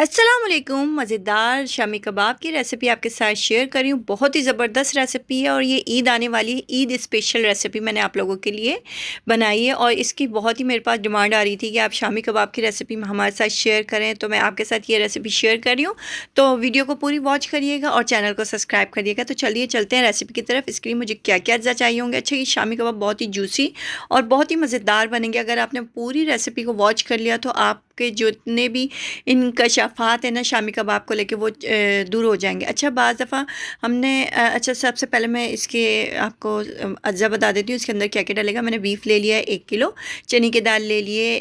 अस्सलाम वालेकुम। मज़ेदार शामी कबाब की रेसिपी आपके साथ शेयर कर रही हूँ। बहुत ही ज़बरदस्त रेसिपी है और ये ईद आने वाली है, ईद स्पेशल रेसिपी मैंने आप लोगों के लिए बनाई है और इसकी बहुत ही मेरे पास डिमांड आ रही थी कि आप शामी कबाब की रेसिपी हमारे साथ शेयर करें, तो मैं आपके साथ ये रेसिपी शेयर कर रही हूँ। तो वीडियो को पूरी वॉच करिएगा और चैनल को सब्सक्राइब करिएगा। तो चलिए चलते हैं रेसिपी की तरफ। इसके लिए मुझे क्या क्या अज्जा चाहिए होंगे। अच्छा, ये शामी कबाब बहुत ही जूसी और बहुत ही मज़ेदार बनेंगे। अगर आपने पूरी रेसिपी को वॉच कर लिया तो आपके जितने भी इनकशाफ़ात है ना शामी कबाब को लेके, वो दूर हो जाएंगे। अच्छा, बाज़ दफ़ा हमने अच्छा, सबसे पहले मैं इसके आपको अज्जा बता देती हूँ इसके अंदर क्या क्या डलेगा। मैंने बीफ ले लिया है 1 किलो, चने की दाल ले लिए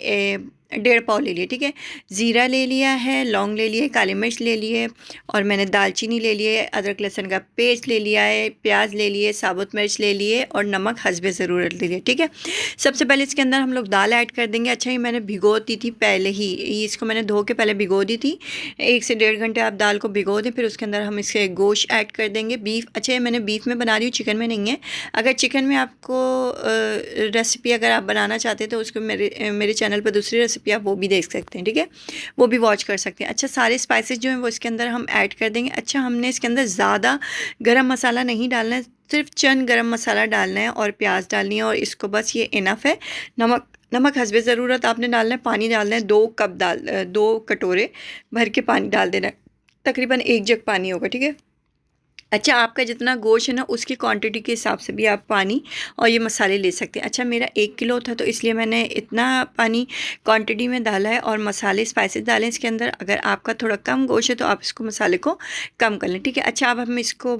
1.5 पाव ले लिए, ठीक है। ज़ीरा ले लिया है, लौंग ले लिए, काली मिर्च ले लिए और मैंने दालचीनी ले लिए, अदरक लहसुन का पेस्ट ले लिया है, प्याज ले लिए, साबुत मिर्च ले लिए और नमक हस्बे ज़रूरत ले लिए, ठीक है। सबसे पहले इसके अंदर हम लोग दाल ऐड कर देंगे। अच्छा, ये मैंने भिगो दी थी पहले ही, इसको मैंने धो के पहले भिगो दी थी। 1 से 1.5 घंटे आप दाल को भिगो दें, फिर उसके अंदर हम इसके गोश्त ऐड कर देंगे। बीफ, अच्छा ये मैंने बीफ में बना रही हूँ, चिकन में नहीं है। अगर चिकन में आपको रेसिपी अगर आप बनाना चाहते हैं तो उसको मेरे चैनल पर दूसरी रेसिपी आप वो भी देख सकते हैं, ठीक है, वो भी वॉच कर सकते हैं। अच्छा, सारे स्पाइसेस जो हैं वो इसके अंदर हम ऐड कर देंगे। अच्छा, हमने इसके अंदर ज़्यादा गरम मसाला नहीं डालना है, सिर्फ चंद गरम मसाला डालना है और प्याज डालनी है और इसको बस ये इनफ है। नमक हस्बे ज़रूरत आपने डालना है। पानी डालना है 2 कटोरे भर के पानी डाल देना है। तकरीबन 1 जग पानी होगा, ठीक है। अच्छा, आपका जितना गोश्त है ना उसकी क्वांटिटी के हिसाब से भी आप पानी और ये मसाले ले सकते हैं। अच्छा, मेरा 1 किलो था तो इसलिए मैंने इतना पानी क्वांटिटी में डाला है और मसाले स्पाइसेस डालें इसके अंदर। अगर आपका थोड़ा कम गोश्त है तो आप इसको मसाले को कम कर लें, ठीक है। अच्छा, अब हम इसको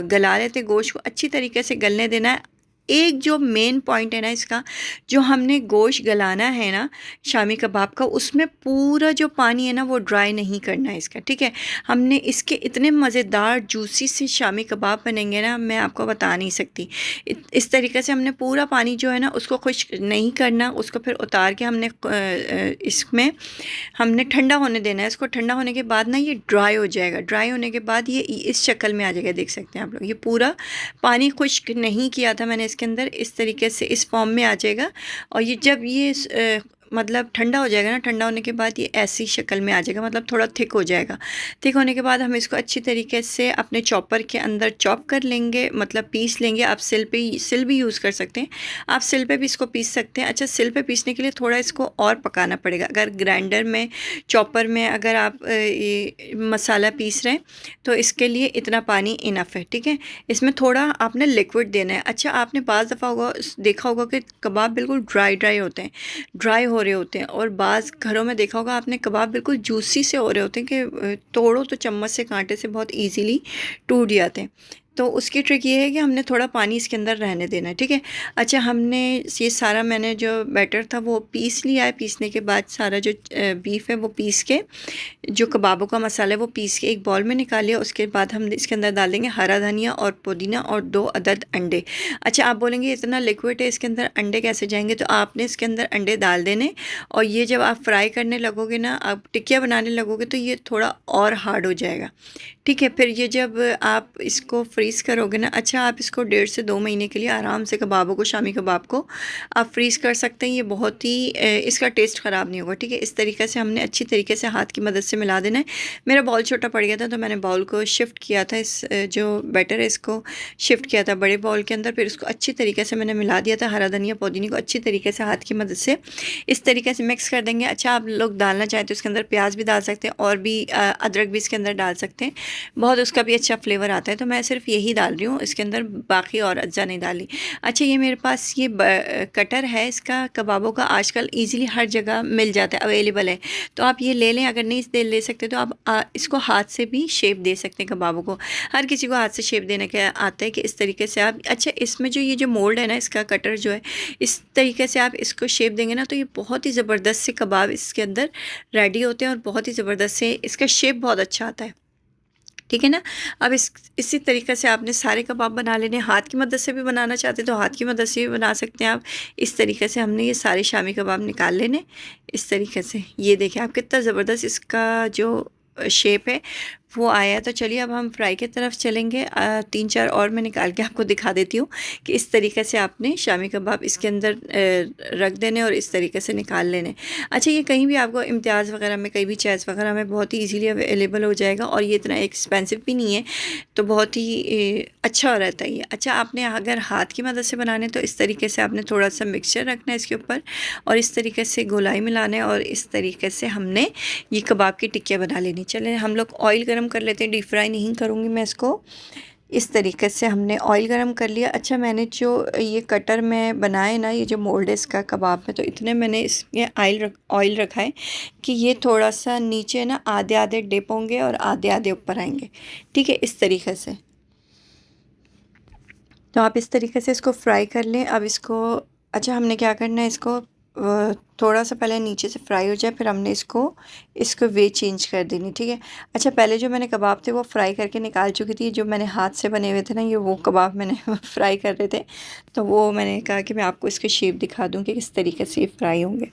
गला लेते हैं, गोश्त को अच्छी तरीके से गलने देना है। एक जो मेन पॉइंट है ना इसका, जो हमने गोश्त गलाना है ना शामी कबाब का, उसमें पूरा जो पानी है ना वो ड्राई नहीं करना है इसका, ठीक है। हमने इसके इतने मज़ेदार जूसी से शामी कबाब बनेंगे ना, मैं आपको बता नहीं सकती। इस तरीके से हमने पूरा पानी जो है ना उसको खुश्क नहीं करना, उसको फिर उतार के हमने इसमें हमने ठंडा होने देना है। इसको ठंडा होने के बाद ना ये ड्राई हो जाएगा। ड्राई होने के बाद ये इस शक्ल में आ जाएगा, देख सकते हैं आप लोग। ये पूरा पानी खुश्क नहीं किया था मैंने इसके अंदर, इस तरीके से इस फॉर्म में आ जाएगा। और ये जब ये मतलब ठंडा हो जाएगा ना, ठंडा होने के बाद ये ऐसी शक्ल में आ जाएगा, मतलब थोड़ा थिक हो जाएगा। थिक होने के बाद हम इसको अच्छी तरीके से अपने चॉपर के अंदर चॉप कर लेंगे, मतलब पीस लेंगे। आप सिल भी यूज़ कर सकते हैं, आप सिल पे भी इसको पीस सकते हैं। अच्छा, सिल पे पीसने के लिए थोड़ा इसको और पकाना पड़ेगा। अगर ग्राइंडर में, चॉपर में अगर आप ये मसाला पीस रहे हैं तो इसके लिए इतना पानी इनफ है, ठीक है। इसमें थोड़ा आपने लिक्विड देना है। अच्छा, आपने बाज़ दफ़ा देखा होगा कि कबाब बिल्कुल ड्राई होते हैं, ड्राई हो रहे होते हैं, और बाज़ घरों में देखा होगा आपने कबाब बिल्कुल जूसी से हो रहे होते हैं कि तोड़ो तो चम्मच से, कांटे से बहुत इजीली टूट जाते हैं। तो उसकी ट्रिक ये है कि हमने थोड़ा पानी इसके अंदर रहने देना है, ठीक है। अच्छा, हमने ये सारा, मैंने जो बैटर था वो पीस लिया है। पीसने के बाद सारा जो बीफ है वो पीस के, जो कबाबों का मसाला है वो पीस के एक बॉल में निकाल लिया। उसके बाद हम इसके अंदर डाल देंगे हरा धनिया और पुदीना और 2 अदद अंडे। अच्छा, आप बोलेंगे इतना लिक्विड है इसके अंदर अंडे कैसे जाएंगे, तो आपने इसके अंदर अंडे डाल देने। और ये जब आप फ्राई करने लगोगे ना, आप टिक्किया बनाने लगोगे तो ये थोड़ा और हार्ड हो जाएगा, ठीक है। फिर ये जब आप इसको फ्रीज़ करोगे ना, अच्छा, आप इसको 1.5 से 2 महीने के लिए आराम से कबाबों को, शामी कबाब को आप फ्रीज़ कर सकते हैं। ये बहुत ही इसका टेस्ट ख़राब नहीं होगा, ठीक है। इस तरीके से हमने अच्छी तरीके से हाथ की मदद से मिला देना है। मेरा बाउल छोटा पड़ गया था तो मैंने बाउल को शिफ्ट किया था, इस जो बैटर है इसको शिफ्ट किया था बड़े बाउल के अंदर। फिर इसको अच्छी तरीके से मैंने मिला दिया था, हरा धनिया पुदीने को अच्छी तरीके से हाथ की मदद से इस तरीके से मिक्स कर देंगे। अच्छा, आप लोग डालना चाहें तो इसके अंदर प्याज भी डाल सकते हैं और भी अदरक भी इसके अंदर डाल सकते हैं, बहुत उसका भी अच्छा फ्लेवर आता है। तो मैं सिर्फ यही डाल रही हूँ इसके अंदर, बाकी और अज्जा नहीं डाली। अच्छा, ये मेरे पास ये कटर है इसका कबाबों का, आजकल इजीली हर जगह मिल जाता है, अवेलेबल है, तो आप ये ले लें। अगर नहीं ले सकते तो आप इसको हाथ से भी शेप दे सकते हैं कबाबों को। हर किसी को हाथ से शेप देने का आता है कि इस तरीके से आप, अच्छा, इसमें जो ये जो मोल्ड है ना इसका, कटर जो है, इस तरीके से आप इसको शेप देंगे ना तो ये बहुत ही ज़बरदस्त से कबाब इसके अंदर रेडी होते हैं और बहुत ही ज़बरदस्त से इसका शेप बहुत अच्छा आता है, ठीक है ना। अब इसी तरीके से आपने सारे कबाब बना लेने। हाथ की मदद से भी बनाना चाहते तो हाथ की मदद से भी बना सकते हैं आप। इस तरीके से हमने ये सारे शामी कबाब निकाल लेने इस तरीके से। ये देखें आप, कितना ज़बरदस्त इसका जो शेप है, वो आया। तो चलिए अब हम फ्राई की तरफ चलेंगे। 3-4 और मैं निकाल के आपको दिखा देती हूँ कि इस तरीके से आपने शामी कबाब इसके अंदर रख देने और इस तरीके से निकाल लेने। अच्छा, ये कहीं भी आपको इम्तियाज़ वगैरह में, कहीं भी चैस वगैरह में बहुत ही ईज़िली अवेलेबल हो जाएगा और ये इतना एक्सपेंसिव भी नहीं है, तो बहुत ही अच्छा रहता है ये। अच्छा, आपने अगर हाथ की मदद से बनाने तो इस तरीके से आपने थोड़ा सा मिक्सचर रखना है इसके ऊपर और इस तरीके से गोलाई मिलाना है और इस तरीके से हमने ये कबाब की टिक्कियाँ बना लेनी। चलें हम लोग ऑयल गरम कर लेते हैं। डीप फ्राई नहीं करूँगी मैं इसको। इस तरीके से हमने ऑयल गरम कर लिया। अच्छा, मैंने जो ये कटर में बनाए ना, ये जो मोल्ड है इसका कबाब में, तो इतने मैंने इसमें ऑयल रखा है कि ये थोड़ा सा नीचे ना आधे आधे डिप होंगे और आधे आधे ऊपर आएंगे। ठीक है, इस तरीके से। तो आप इस तरीके से इसको फ्राई कर लें। अब इसको, अच्छा हमने क्या करना है, इसको थोड़ा सा पहले नीचे से फ्राई हो जाए, फिर हमने इसको इसको वे चेंज कर देनी। ठीक है। अच्छा, पहले जो मैंने कबाब थे वो फ्राई करके निकाल चुकी थी। जो मैंने हाथ से बने हुए थे ना, ये वो कबाब मैंने फ्राई कर रहे थे, तो वो मैंने कहा कि मैं आपको इसके शेप दिखा दूँ कि किस तरीके से ये फ्राई होंगे।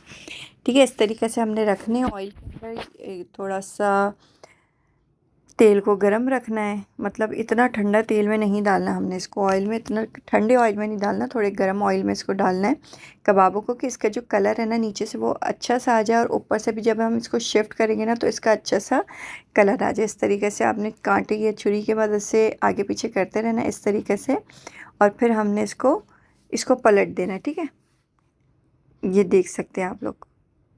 ठीक है, इस तरीके से हमने रखने। ऑयल के अंदर थोड़ा सा तेल को गरम रखना है, मतलब इतना ठंडा तेल में नहीं डालना हमने इसको, ऑयल में इतना ठंडे ऑयल में नहीं डालना, थोड़े गरम ऑयल में इसको डालना है कबाबों को, कि इसका जो कलर है ना नीचे से वो अच्छा सा आ जाए और ऊपर से भी जब हम इसको शिफ्ट करेंगे ना तो इसका अच्छा सा कलर आ जाए। इस तरीके से आपने कांटे या छुरी की मदद से आगे पीछे करते रहना इस तरीके से, और फिर हमने इसको इसको पलट देना है। ठीक है, ये देख सकते हैं आप लोग,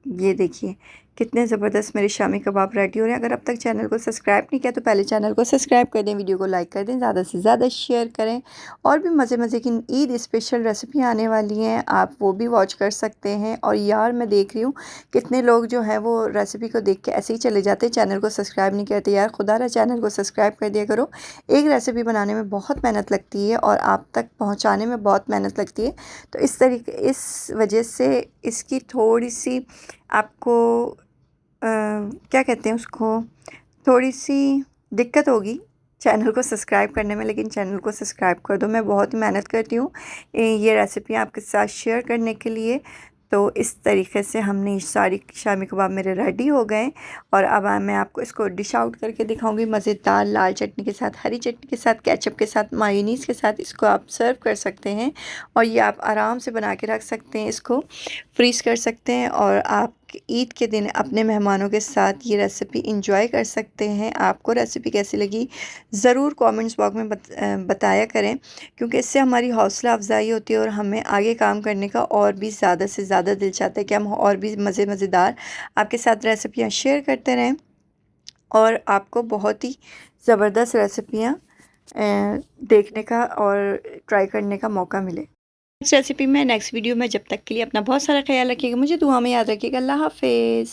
ये देखिए कितने ज़बरदस्त मेरे शामी कबाब रेडी हो रहे हैं। अगर अब तक चैनल को सब्सक्राइब नहीं किया तो पहले चैनल को सब्सक्राइब कर दें, वीडियो को लाइक कर दें, ज़्यादा से ज़्यादा शेयर करें। और भी मज़े मज़े की ईद स्पेशल रेसिपी आने वाली हैं, आप वो भी वॉच कर सकते हैं। और यार मैं देख रही हूँ कितने लोग जो है वो रेसिपी को देख के ऐसे ही चले जाते हैं, चैनल को सब्सक्राइब नहीं करते। यार खुदारा चैनल को सब्सक्राइब कर दिया करो। एक रेसिपी बनाने में बहुत मेहनत लगती है और आप तक पहुँचाने में बहुत मेहनत लगती है, तो इस वजह से इसकी थोड़ी सी आपको क्या कहते हैं उसको, थोड़ी सी दिक्कत होगी चैनल को सब्सक्राइब करने में, लेकिन चैनल को सब्सक्राइब कर दो। मैं बहुत ही मेहनत करती हूँ ये रेसिपी आपके साथ शेयर करने के लिए। तो इस तरीके से हमने सारी शामी कबाब मेरे रेडी हो गए और अब मैं आपको इसको डिश आउट करके दिखाऊंगी मज़ेदार लाल चटनी के साथ, हरी चटनी के साथ, केचप के साथ, मायोनीज़ के साथ इसको आप सर्व कर सकते हैं। और ये आप आराम से बना के रख सकते हैं, इसको फ्रीज़ कर सकते हैं और आप ईद के दिन अपने मेहमानों के साथ ये रेसिपी इंजॉय कर सकते हैं। आपको रेसिपी कैसी लगी ज़रूर कमेंट्स बॉक्स में बताया करें, क्योंकि इससे हमारी हौसला अफजाई होती है और हमें आगे काम करने का और भी ज़्यादा से ज़्यादा दिल चाहता है कि हम और भी मज़ेदार आपके साथ रेसिपियाँ शेयर करते रहें और आपको बहुत ही ज़बरदस्त रेसिपियाँ देखने का और ट्राई करने का मौका मिले। नेक्स्ट रेसिपी में, नेक्स्ट वीडियो में, जब तक के लिए अपना बहुत सारा ख्याल रखिएगा, मुझे दुआ में याद रखिएगा। अल्लाह हाफ़िज़।